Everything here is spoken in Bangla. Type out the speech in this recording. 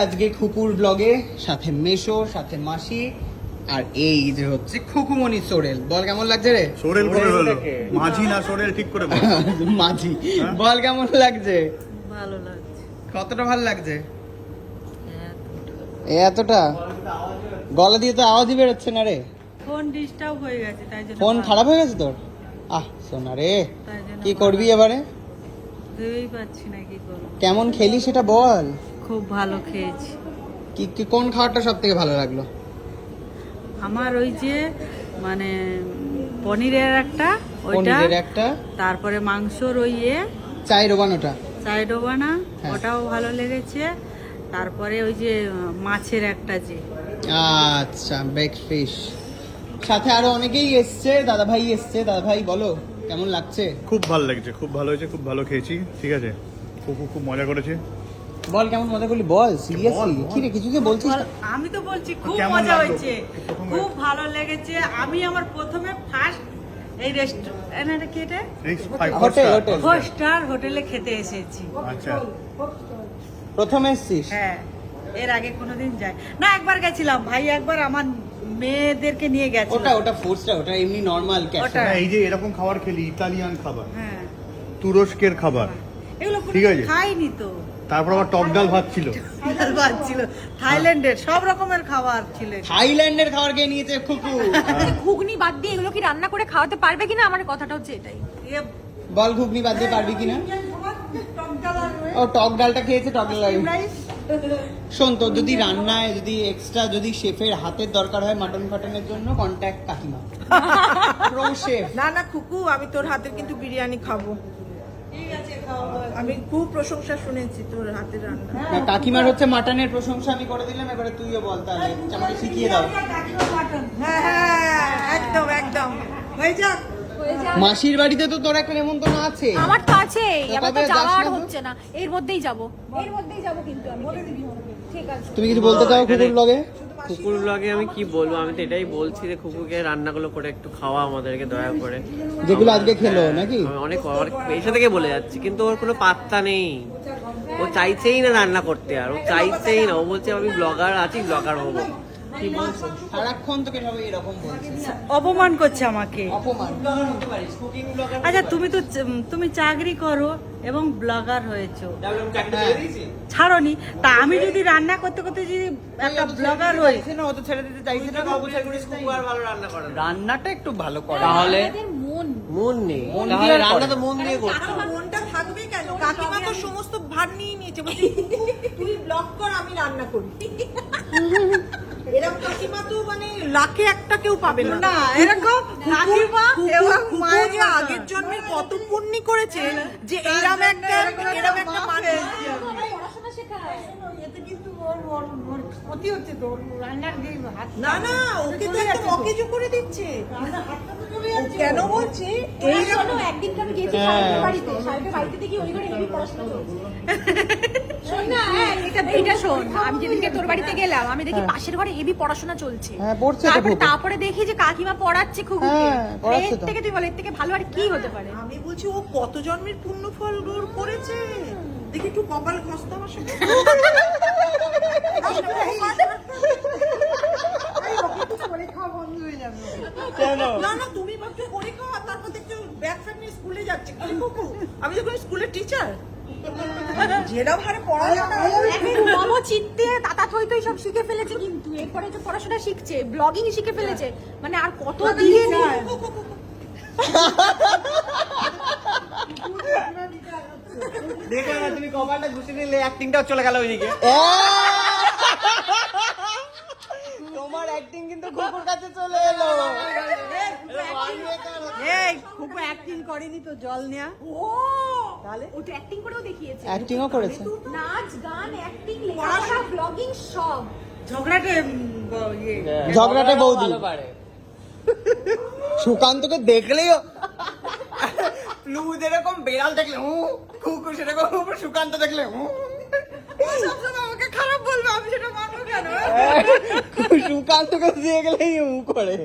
আজকে খুকুর ব্লগে, সাথে মেশো, সাথে মাসি, আর এই যে হচ্ছে খুকুমনি সোরেল। বল কেমন লাগছে রে? সোরেল করে হলো মাঝি না সোরেল ঠিক করে বল। মাঝি। বল কেমন লাগছে? ভালো লাগছে। কতটা ভালো লাগছে? এতটা গলা দিয়ে তো আওয়াজই বেরোচ্ছে না রে। ফোন ডিস্টার্ব হয়ে গেছে তাই জন্য। ফোন খারাপ হয়ে গেছে তোর? সোনা রে, তাই জন্য কি করবি এবারে? ভেবেই পাচ্ছি না কি করব। কেমন খেলি সেটা বল। খুব ভালো খেয়েছি। কি কোন খাবারটা সব থেকে ভালো লাগলো? আমার ওই যে মানে পনিরের একটা, ওইটা পনিরের একটা, তারপরে মাংসর ওই চাই রোবানোটা, চাইডোবানা, হ্যাঁ। ওটাও ভালো লেগেছে। তারপরে ওই যে মাছের একটা যে, আচ্ছা বেক ফিশ। সাথে আরো অনেকেই এসছে, দাদা ভাই এসছে। দাদা ভাই বলো কেমন লাগছে? খুব ভালো লাগছে, খুব ভালো হয়েছে, খুব ভালো খেয়েছি। ঠিক আছে, খুব খুব মজা করেছে। বল কেমন মজা করলি, বল সিরিয়াসলি। বল। কি রে কিছু কি বলছিস? আমি তো বলছি খুব কেমন মজা লাগলো? হয়েছে, প্রথমে? খুব ভালো লেগেছে। আমি আমার প্রথমে ফার্স্ট এই রেস্টুরেন্ট কি এটা এই five hotel, star। Hotel. 4 star হোটেলে খেতে এসেছি। আচ্ছা, প্রথমে এসছিস? হ্যাঁ, এর আগে কোনোদিন যাই না। একবার গেছিলাম, ভাই একবার আমার মেয়েদেরকে নিয়ে গেছিল। ওটা 4 স্টার, ওটা এমনি নরমাল ক্যাফে। ওটা। না, এই যে এরকম খাবার খেলি, ইতালিয়ান খাবার, হ্যাঁ, তুরস্কের খাবার, এগুলো ঠিক কোনোদিন আছে। খাইনি তো। তারপর আবার টক ডাল ভাত ছিল। ভাত ছিল, থাইল্যান্ডের সব রকমের খাবার ছিল। থাইল্যান্ডের খাবার খেয়ে নিয়েছে খুকু। ঘুগনি বাদ দিয়ে এগুলো কি রান্না করে খাওয়াতে পারবে কিনা, আমার কথাটা হচ্ছে এটাই। এ বল ঘুগনি বাদ দিয়ে পারবি কিনা? টক ডাল আর ও টক ডালটা খেয়েছে, টক ডাল। steam rice। শোন, তোর যদি রান্নায় যদি এক্সট্রা যদি শেফের হাতের দরকার হয় মাটন ফাটনের জন্য, কন্ট্যাক্ট কাকিমা, প্রো শেফ। না না খুকু, আমি তোর হাতের কিন্তু বিরিয়ানি খাবো। ঠিক আছে, খাওয়াবো। আমি খুব প্রশংসা শুনেছি তোর হাতের রান্না। না, কাকিমার হচ্ছে মাটনের প্রশংসা আমি করে দিলাম, এবারে তুইও বল তাহলে, আমাকে শিখিয়ে দাও। হ্যাঁ হ্যাঁ, একদম একদম হয়ে যাক। মাসির বাড়িতে তো তোর একটা নেমন্তন্ন আছে। আমার তো আছে, তো এবার তো তবে যাওয়া যাস আর না তো? হচ্ছে না। এর মধ্যেই যাব, এর মধ্যেই যাব কিন্তু আমি। ঠিক আছে। তুমি কিছু বলতে চাও খুকুর লগে? কুকুর ব্লগে আমি কি বলবো, আমি তো এটাই বলছি যে কুকুরকে রান্নাগুলো করে একটু খাওয়া আমাদেরকে দয়া করে। যেগুলো আজকে খেলো নাকি? আমি অনেক এসে থেকে বলে যাচ্ছি, কিন্তু ওর কোনো পাত্তা নেই। ও চাইছেই না রান্না করতে, আর ও চাইছেই না। ও বলছে আমি ব্লগার আছি, ব্লগার হবো। কি বলছো? সারাক্ষণ তোকে ভাবে এরকম বলছিস, অপমান করছে আমাকে। অপমান। আচ্ছা, তুমি চাকরি করো এবং ব্লগার হয়েছো, হ্যাঁ। ছাড়োনি। তা আমি যদি রান্না করতে করতে যদি একটা ব্লগার হই, ও তো ছেড়ে দিতে চাইছে না। কুকুর ভালো রান্না করে না। রান্নাটা একটু ভালো করে। তাহলে আমাদের মন মন নেই, মন তাহলে দিয়ে রান্না করে। তো মন দিয়ে করতে হবে। মনটা থাকবে কেন? কাকিমা তো সমস্ত ভার নিয়ে নিয়েছে, বলছি "খুকু, তুই ব্লগ কর, আমি রান্না করি।" এরকম কাকিমা তো মানে লাখে একটা কেউ পাবে না। না এরকম কাকিমা এবং মায়ের যে আগের জন্মের কত পুণ্যি করেছে যে এরম একটা মানুষ। পড়াশোনা শেখায়। এতে কিন্তু ওর ক্ষতি হচ্ছে তো, ওর রান্নার যে হাত। না না, ওকে তো একদম অকেজো করে দিচ্ছে। ও কেন বলছে এই জন্য একদিন আমি গেছি সাহেবের বাড়িতে, সাহেবের বাড়িতে দেখি ওই ঘরে হেভি পড়াশোনা চলছে। শোন না, হ্যাঁ, এটা শোন, আমি যেদিনকে তোর বাড়িতে গেলাম আমি দেখি পাশের ঘরে হেভি পড়াশোনা চলছে। হ্যাঁ, পড়ছে তো খুব। তারপরে দেখি যে কাকিমা পড়াচ্ছে খুকুকে। হ্যাঁ, পড়াচ্ছে এর তো। থেকে তুই বল, এর থেকে ভালো আর কি হতে পারে? আমি বলছি ও কত জন্মের পুণ্য ফল ওর করেছে। দেখি একটু কপাল ঘষতে আমার সাথে। না না, তুমি ভাবছো করে খাওয়া, তারপর দেখছো ব্যাগ ফ্যাগ নিয়ে স্কুলে যাচ্ছে। কি কুকু, আমি যখন স্কুলের টিচার, যেরকম হারে পড়ায় না। এখন মম চিত্তে তাতা থই থই সব শিখে ফেলেছে, কিন্তু এরপরে যে পড়াশোনা শিখছে, ব্লগিং শিখে ফেলেছে, মানে আর কত দিয়ে যায়। দেখো না, তুমি কপালটা ঘুষে দিলে, অ্যাক্টিংটাও চলে গেল ওইদিকে। তোমার অ্যাক্টিং কিন্তু খুকুর কাছে চলে এলো। এই খুব অ্যাক্টিং করেনি তো, জল নেয়া। ও তাহলে ওটা অ্যাক্টিং করেও দেখিয়েছে, অ্যাক্টিংও করেছে। নাচ গান অ্যাক্টিং লেখাপড়া ব্লগিং সব। ঝগড়াটে ঝগড়াটে বৌদি। ভালো পারে। সুকান্তকে দেখলেই প্লু যেরকম বেড়াল দেখলে খুকু সেরকম সুকান্ত দেখলে সবসময় আমাকে খারাপ বলবে, আমি সেটা মানবো কেন? সুকান্তকে দিয়ে গেলেই করে।